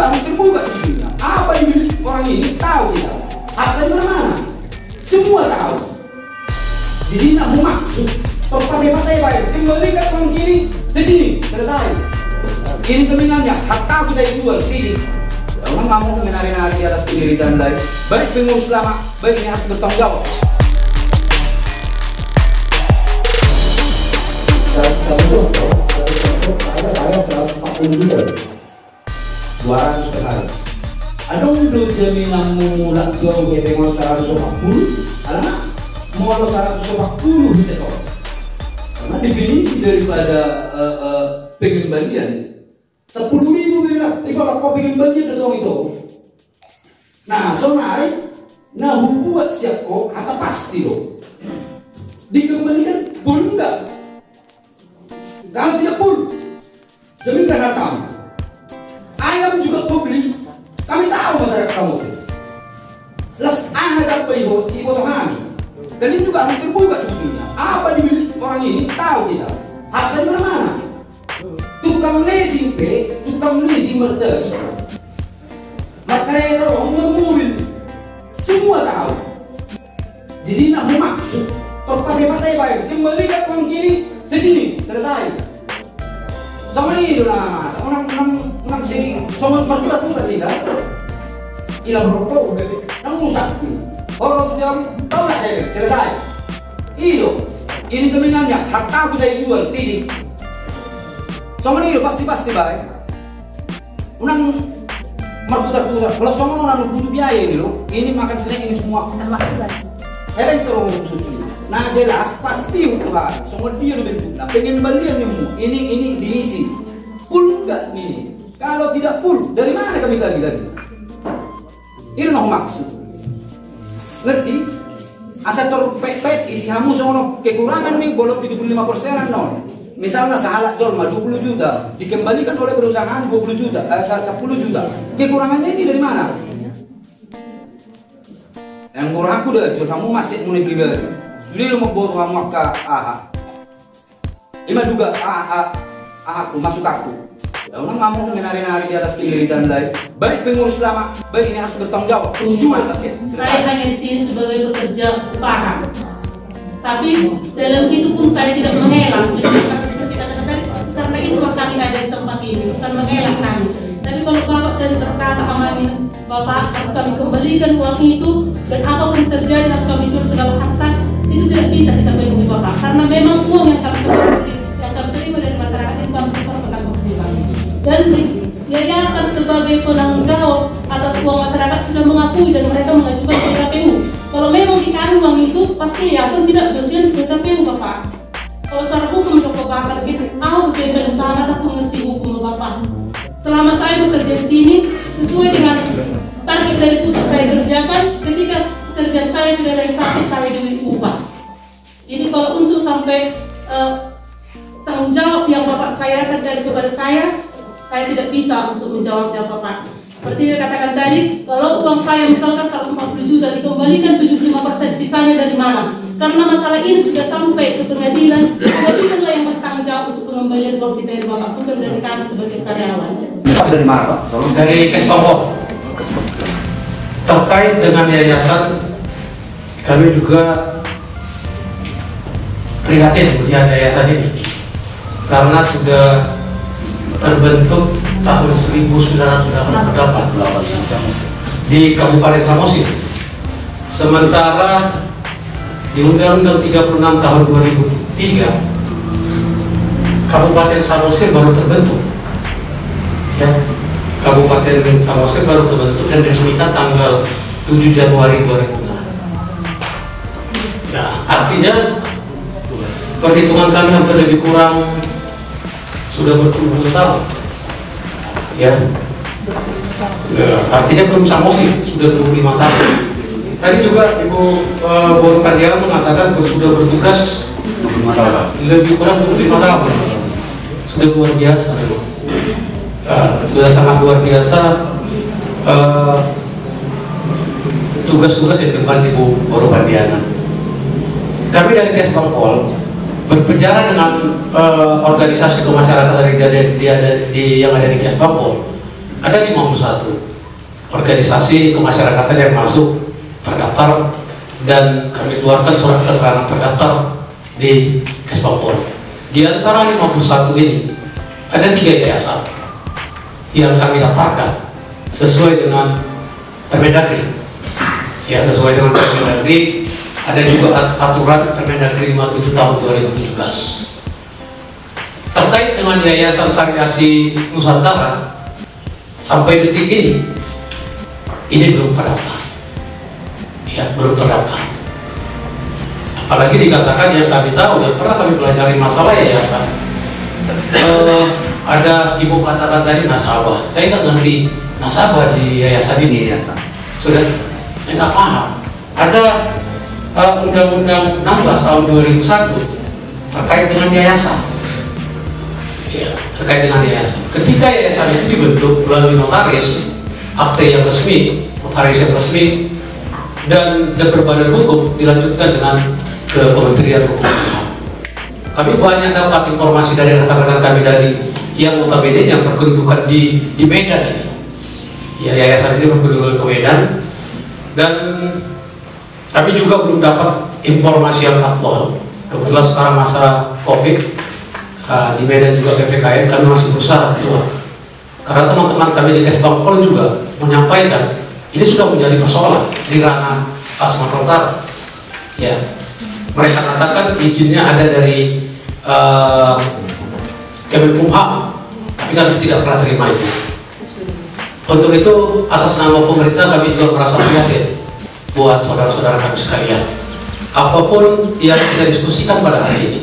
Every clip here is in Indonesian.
juga harus terbuka sebetulnya. Apa yang dimiliki orang ini tahu kita. Hartanya mana? Semua tahu. Jadi nak mau maksud partai-partai baik kembalikan uang kini segini selesai. Ini kemenangannya. Harta kita jual sini. Orang nggak mau menari-nari di atas pendiri dan lain. Baik pengurus lama, baik ini harus bertanggung jawab. Satu ada bayar 140 juta, 200 per hari. Ada untuk jaminan mulak jauh ke pengurus 140, alamak mau 140 juta. Karena definisi daripada pengembalian 10.000 bilang, ibarat kau pengembalian dari itu. Nah, sonai, nah buat siap kok, atau pasti loh. Dikembalikan pun enggak. Kalau tidak pun, jamin kan datang. Ayam juga kau beli, kami tahu masyarakat kamu sih. Las anak dapat ibu kami. Dan ini juga harus terbuka sebetulnya. Apa dimiliki orang ini tahu kita. Hartanya mana? Tukang leasing tukang leasing merteri, kereta, mobil, semua tahu. Jadi nak maksud, partai-partai baik kembalikan uang kini segini selesai. Sama ini lah, orang sini, sama berputar-putar tidak. Hilang rokok, nang rusak. Orang jam tahu lah saya selesai. Iyo, ini kemenangannya. Harta aku saya jual, tidak. Sama ini pasti baik. Unang berputar-putar. Kalau sama orang butuh biaya ini loh. Ini makan snack ini semua. Terus suci. Nah jelas pasti ukuran. Semua dia bentuk. Nah pengembalian ini diisi. Full enggak nih? Kalau tidak full, dari mana kami lagi? Ini noh maksud. Ngerti? Asal terpepet isi hamu sono kekurangan nih bolong 75% nol. Misalnya sahalat jorma 20 juta dikembalikan oleh perusahaan 20 juta, 10 juta. Kekurangannya ini dari mana? Yang kurang aku dah, kamu masih mulai pribadi. Sudah mau buat kamu ke AHA. Ima juga AHA aku masuk aku. Orang nggak mau menari-nari di atas pendiri dan lain. Baik pengurus lama, baik ini harus bertanggung jawab. Cuma saya hanya di sini sebagai pekerja upaha. Tapi dalam itu pun saya tidak mengelak. Seperti kata-kata karena itu kami ada di tempat ini, bukan mengelak kami. Tapi kalau Bapak dan berkata amanin Bapak harus kami kembalikan uang itu dan apapun terjadi harus kami jual segala harta, itu tidak bisa kita beri Bapak. Karena memang uang yang kami terima dari masyarakat itu kami setorkan ke kami. Dan yayasan sebagai penanggung jawab atas uang masyarakat sudah mengakui dan mereka mengajukan ke KPU. Kalau memang dikasih uang itu, pasti yayasan tidak berhenti ke KPU Bapak. Kalau secara hukum Bapak bakar gitu, aku pegang tangan aku ngerti hukum Bapak. Selama saya bekerja di sini, sesuai dengan target dari pusat saya kerjakan, ketika pekerjaan saya sudah realisasi, saya diberi upah. Jadi kalau untuk sampai tanggung jawab yang Bapak saya terjadi kepada saya tidak bisa untuk menjawabnya Bapak. Seperti yang katakan tadi, kalau uang saya misalkan 140 juta dikembalikan 75% sisanya dari mana? Karena masalah ini sudah sampai ke pengadilan, pengadilanlah yang bertanggung jawab untuk pengembalian uang kita dari Bapak, bukan dari kami sebagai karyawan. Dari mana Pak? Dari Kesbangpol. Terkait dengan yayasan, kami juga prihatin melihat yayasan ini karena sudah terbentuk tahun 1998 di Kabupaten Samosir. Sementara di Undang-Undang 36 tahun 2003 Kabupaten Samosir baru terbentuk. Ya, Kabupaten Samosir baru terbentuk dan diresmikan tanggal 7 Januari 2006. Nah, artinya perhitungan kami hampir lebih kurang sudah berpuluh tahun. Ya. Artinya belum Samosir sudah 25 tahun. Tadi juga Ibu Boru Kandiara mengatakan sudah bertugas lebih kurang 25 tahun. Sudah luar biasa. Sudah sangat luar biasa tugas-tugas yang depan Ibu Boru Kandiara. Kami dari Kesbangpol berbicara dengan organisasi kemasyarakatan yang ada di Kesbangpol. ada 51 organisasi kemasyarakatan yang masuk terdaftar dan kami keluarkan surat keterangan terdaftar di Kesbangpol. Di antara 51 ini ada 3 yayasan yang kami daftarkan sesuai dengan Permendagri. Ya, sesuai dengan Permendagri. Ada juga aturan Permendagri 57 tahun 2017. Terkait dengan Yayasan Syariasi Nusantara, sampai detik ini belum terdaftar. Ya, belum terdaftar. Apalagi dikatakan yang kami tahu, yang pernah kami pelajari masalah yayasan, ada ibu katakan tadi nasabah. Saya nggak ngerti nasabah di yayasan ini ya. Sudah, saya nggak paham. Ada Undang-Undang 16 tahun 2001 terkait dengan yayasan. Ya, terkait dengan yayasan. Ketika yayasan itu dibentuk melalui notaris, akte yang resmi, notaris yang resmi, dan berbadan hukum dilanjutkan dengan ke Kementerian Hukum dan HAM. Kami banyak dapat informasi dari rekan-rekan kami dari yang notabene yang berkedudukan di Medan ini. Ya, yayasan ini berkedudukan ke Medan, dan kami juga belum dapat informasi yang aktual. Kebetulan sekarang masa COVID, di Medan juga PPKM, kami masih berusaha keluar. Karena teman-teman kami di Kesbangpol juga menyampaikan ini sudah menjadi persoalan di ranah Sumatera Utara. Ya, mereka katakan izinnya ada dari Kemenkumham, tapi kami tidak pernah terima itu. Untuk itu, atas nama pemerintah kami juga merasa prihatin buat saudara-saudara kami sekalian. Apapun yang kita diskusikan pada hari ini,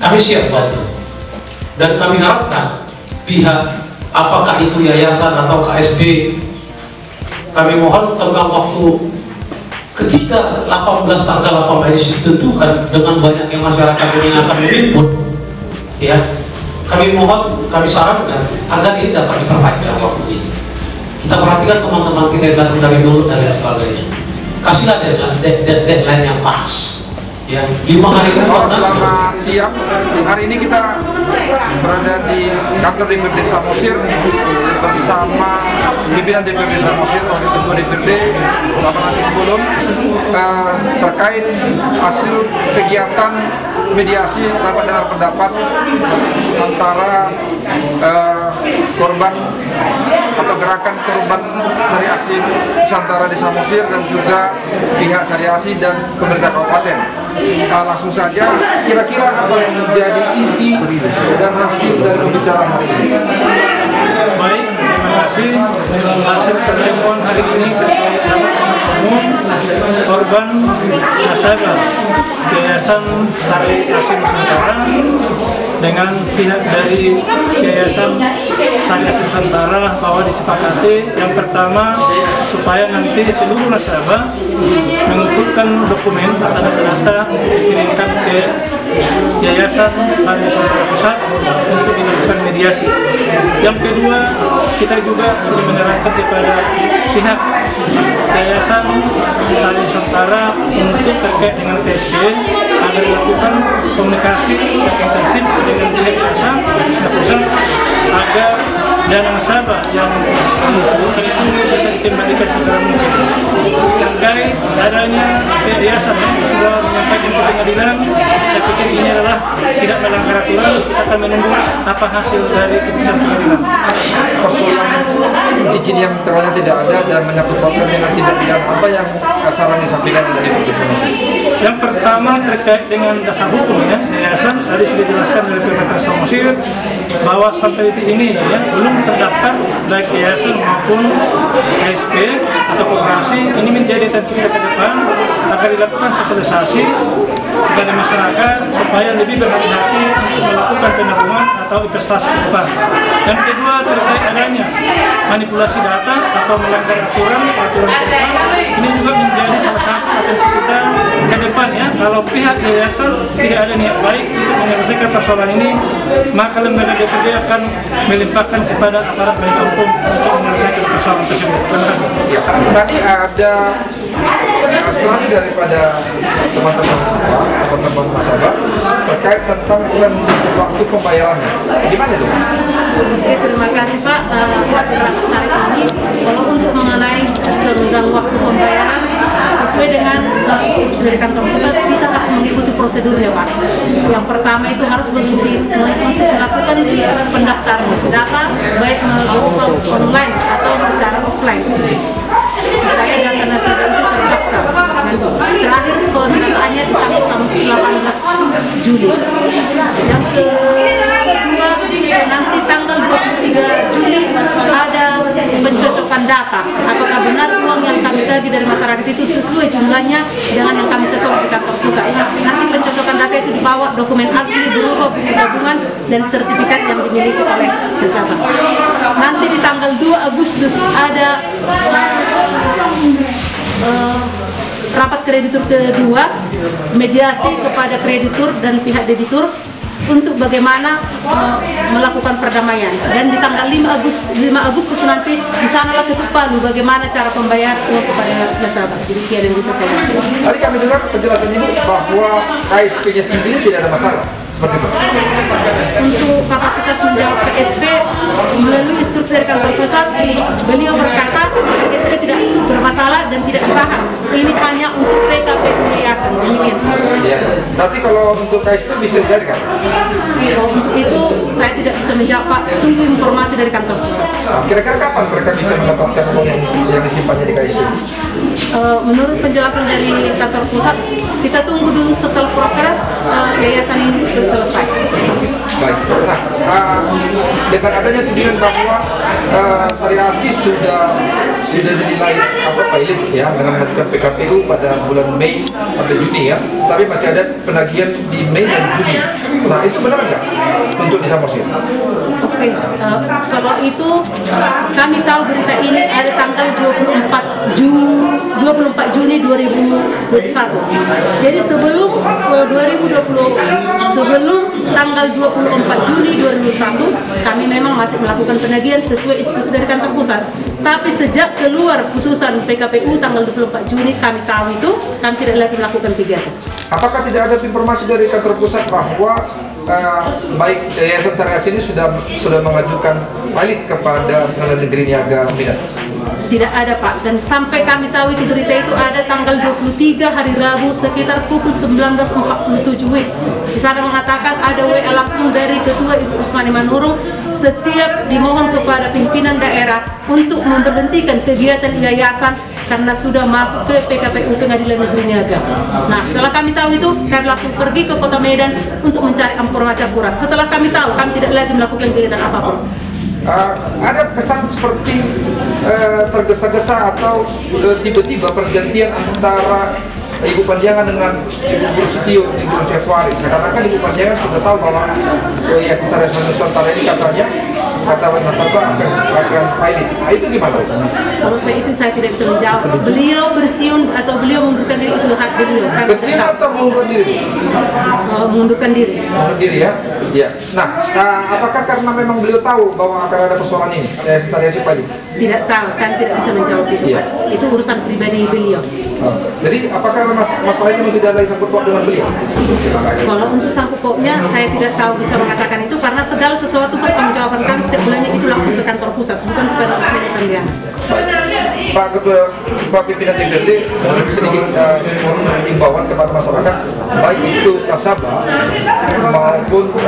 kami siap bantu. Dan kami harapkan pihak, apakah itu yayasan atau KSP, kami mohon tenggang waktu ketika 18 tanggal 8 ini ditentukan dengan banyaknya masyarakat yang akan meliput, ya, kami mohon, kami sarankan agar ini dapat diperpanjang waktu ini. Kita perhatikan teman-teman kita yang datang dari dulu dan lain sebagainya. Kasihlah deadline yang pas. Ya, 5 hari ke depan. Selamat siang. Hari ini kita berada di kantor DPRD Samosir bersama pimpinan DPRD Samosir, Wakil Ketua DPRD, Bapak Nasi sebelum terkait hasil kegiatan mediasi rapat dengar pendapat antara korban atau gerakan korban Syariasi Nusantara di Samosir dan juga pihak Syariasi dan pemerintah kabupaten. Langsung saja, kira-kira apa yang menjadi inti dan hasil dari pembicaraan hari ini? Baik, terima kasih. Hasil pertemuan hari ini terkait rapat umum korban nasabah Yayasan Syariasi Nusantara dengan pihak dari Yayasan Syariasi Nusantara bahwa disepakati yang pertama supaya nanti seluruh nasabah mengumpulkan dokumen atau data dikirimkan ke Yayasan Syariasi Nusantara Pusat untuk dilakukan mediasi. Yang kedua, kita juga sudah menyerahkan kepada pihak Yayasan Syariasi Nusantara untuk terkait dengan TSP agar dilakukan komunikasi yang intensif dengan pihak yayasan khususnya pusat agar dana nasabah yang disebutkan itu bisa dikembalikan secara mungkin. Terkait adanya pihak yayasan yang sudah menyampaikan ke pengadilan, saya pikir ini adalah tidak melanggar aturan. Kita akan menunggu apa hasil dari keputusan pengadilan. Persoalan izin yang ternyata tidak ada dan menyangkut pautkan dengan tindak pidana, apa yang saran disampaikan dari keputusan? Yang pertama terkait dengan dasar hukum ya, yayasan tadi sudah dijelaskan oleh Pemerintah Samosir bahwa sampai detik ini ya belum terdaftar baik yayasan maupun KSP atau koperasi. Ini menjadi tensi kita ke depan agar dilakukan sosialisasi kepada masyarakat supaya lebih berhati-hati untuk melakukan penabungan atau investasi ke depan. Yang kedua terkait adanya manipulasi data atau melanggar aturan ke depan, ini juga menjadi salah satu atensi kita ke depan ya kalau pihak yayasan tidak ada niat baik untuk menyelesaikan persoalan ini, maka lembaga DPD akan melimpahkan kepada aparat penegak hukum untuk menyelesaikan persoalan tersebut. Terima kasih. Ya, tadi ada aspirasi daripada teman-teman nasabah terkait tentang waktu pembayarannya. Gimana itu? Oke, terima kasih Pak. Hari ini, kalau untuk mengenai tentang waktu pembayaran sesuai dengan instruksi dari kantor pusat, kita harus mengikuti prosedurnya Pak. Yang pertama itu harus mengisi untuk melakukan pendaftaran data baik melalui online atau secara offline. Supaya data nasabah itu terdaftar. Terakhir pendatangannya di tanggal 18 Juli. Yang kedua, nanti tanggal 23 Juli ada pencocokan data. Apakah benar uang yang kami tagih dari masyarakat itu sesuai jumlahnya dengan yang kami setor di kantor pusat. Nanti pencocokan data itu dibawa dokumen asli berupa buku tabungan dan sertifikat yang dimiliki oleh nasabah. Nanti di tanggal 2 Agustus ada rapat kreditur kedua, mediasi kepada kreditur dan pihak debitur untuk bagaimana melakukan perdamaian. Dan di tanggal 5 Agustus nanti di sanalah ketuk palu bagaimana cara pembayaran uang kepada nasabah. Demikian yang bisa saya lakukan. Tadi kami dengar penjelasan Ibu bahwa KSP-nya sendiri tidak ada masalah. Seperti itu. Untuk kapasitas menjawab PSP melalui instruksi dari kantor pusat, beliau berkata PSP tidak bermasalah dan tidak dibahas. Ini hanya untuk PKPU yayasan. Demikian. Ya. Berarti kalau untuk KSP bisa dijadikan? Untuk itu saya tidak bisa menjawab Pak. Tunggu informasi dari kantor pusat. Kira-kira kapan mereka bisa mendapatkan uang yang disimpannya di KSP? Menurut penjelasan dari kantor pusat, kita tunggu dulu setelah proses yayasan ini selesai. Baik. Nah, dengan adanya tudingan bahwa Syariah sudah dinilai pilot ya dengan mengajukan PKPU pada bulan Mei atau Juni ya, tapi masih ada penagihan di Mei dan Juni. Nah, itu benar nggak untuk di Samosir? Oke, kalau itu kami tahu berita ini ada tanggal 24 Juni 2021. Jadi sebelum tanggal 24 Juni 2021 kami memang masih melakukan penagihan sesuai instruksi dari kantor pusat. Tapi sejak keluar putusan PKPU tanggal 24 Juni kami tahu itu kami tidak lagi melakukan kegiatan. Apakah tidak ada informasi dari kantor pusat bahwa baik Yayasan Syariah ini sudah mengajukan balik kepada Pengadilan Negeri Niaga Medan? Tidak ada Pak, dan sampai kami tahu itu berita itu ada tanggal 23 hari Rabu sekitar pukul 19.47 WIB. Di sana mengatakan ada WA langsung dari Ketua Ibu Usmani Manurung setiap dimohon kepada pimpinan daerah untuk memberhentikan kegiatan yayasan karena sudah masuk ke PKPU Pengadilan Negeri Niaga. Nah, setelah kami tahu itu, kami langsung pergi ke Kota Medan untuk mencari informasi akurat. Setelah kami tahu, kami tidak lagi melakukan kegiatan apapun. Ada kesan seperti tergesa-gesa atau tiba-tiba pergantian antara Ibu Panjangan dengan Ibu Setio di bulan Februari. Karena kan Ibu Panjangan sudah tahu bahwa Yayasan Syariah Nusantara ini katanya kata nasabah akan pilot. Nah, itu gimana? Kalau saya tidak bisa menjawab. Beliau bersiun atau beliau mengundurkan diri itu hak beliau. Bersiun atau mengundurkan diri? Mengundurkan diri. Mengundurkan diri ya. Ya. Nah, apakah karena memang beliau tahu bahwa akan ada persoalan ini? Syariah pilot? Tidak tahu, kan tidak bisa menjawab itu. Ya. Itu urusan pribadi beliau. Jadi apakah masalah ini tidak ada sangkut paut dengan beliau? Kalau untuk sangkut pautnya saya tidak tahu bisa mengatakan itu karena segala sesuatu pertanggungjawaban kami setiap bulannya itu langsung ke kantor pusat, bukan kepada Usmani Panjangan. Pak Ketua, Pak Pimpinan DPD, sedikit imbauan kepada masyarakat, baik itu nasabah maupun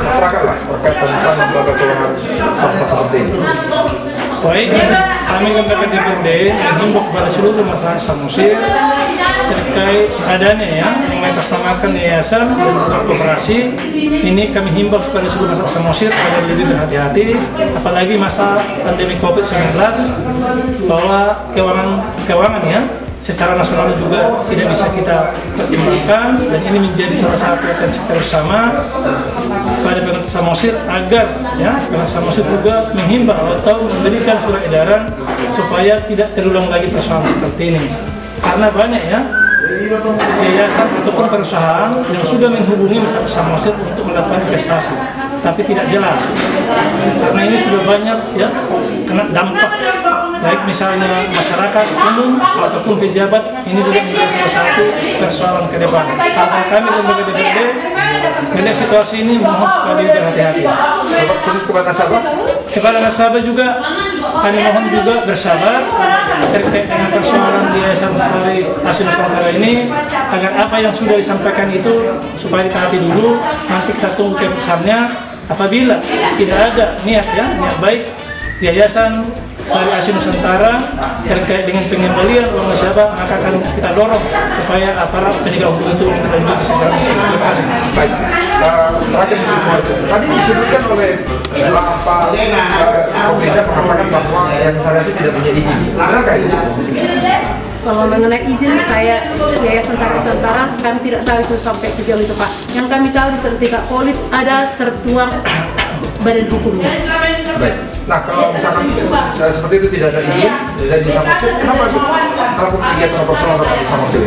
masyarakat lah terkait tentang lembaga keuangan swasta seperti ini. Baik, kami lembaga DPD menghimbau kepada seluruh masyarakat Samosir terkait adanya ya mengatasnamakan yayasan dan koperasi. Ini kami himbau kepada seluruh masyarakat Samosir agar lebih berhati-hati, apalagi masa pandemi COVID-19, bahwa keuangan ya secara nasional juga tidak bisa kita pertimbangkan, dan ini menjadi salah satu atensi kita bersama pada Pengadilan Samosir agar ya Pengadilan Samosir juga menghimbau atau memberikan surat edaran supaya tidak terulang lagi persoalan seperti ini, karena banyak ya yayasan ataupun perusahaan yang sudah menghubungi Masyarakat Samosir untuk melakukan investasi, tapi tidak jelas. Karena ini sudah banyak ya kena dampak, baik misalnya masyarakat umum ataupun pejabat. Ini juga menjadi salah satu persoalan ke depan. Karena kami lembaga DPRD melihat situasi ini mohon sekali berhati-hati. Khusus kepada nasabah? Kepada nasabah juga kami mohon juga bersabar terkait dengan persoalan di Yayasan Sari Asi Nusantara ini, agar apa yang sudah disampaikan itu supaya ditaati dulu. Nanti kita tunggu keputusannya. Apabila tidak ada niat baik di Yayasan Sari Asi Nusantara terkait dengan pengembalian uang nasabah, maka akan kita dorong supaya aparat penegak hukum itu menindaklanjuti segala macam. Terima kasih. Baik, terakhir tadi disebutkan oleh Pak Pemerintah mengatakan bahwa Yayasan Sari Asi tidak punya izin. Benarkah itu? Kalau mengenai izin, saya Yayasan Sari Nusantara, kami tidak tahu itu sampai sejauh itu, Pak. Yang kami tahu di sertifikat polis ada tertuang badan hukumnya. Baik. Nah, kalau misalkan seperti itu tidak ada izin dari Samosir, kenapa melakukan kegiatan operasional di Samosir?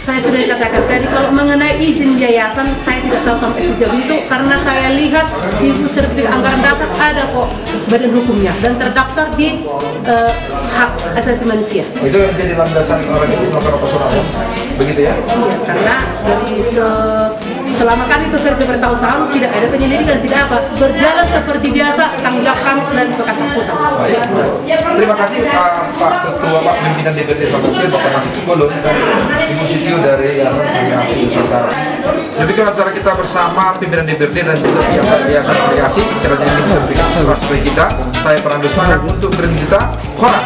Saya sudah dikatakan tadi, kalau mengenai izin yayasan, saya tidak tahu sampai sejauh itu, karena saya lihat di sertifikat anggaran dasar ada kok badan hukumnya dan terdaftar di hak asasi manusia. Itu yang menjadi landasan orang itu melakukan operasional, begitu ya? Iya, karena dari selama kami bekerja bertahun-tahun tidak ada penyelidikan, tidak apa, berjalan seperti biasa, tanggung jawab kami selain Pekanbaru Pusat. Baik. Terima kasih Pak Ketua, Pak Pimpinan DPRD Samosir, Bapak Nasib Sepulun, dan Ibu Sitio dari Yayasan Sari Asi Nusantara. Demikian acara kita bersama pimpinan DPRD dan juga pihak Yayasan Sari Asi. Kiranya ini bisa memberikan inspirasi bagi kita. Saya Perandu Semangat untuk Green Kita. Horas.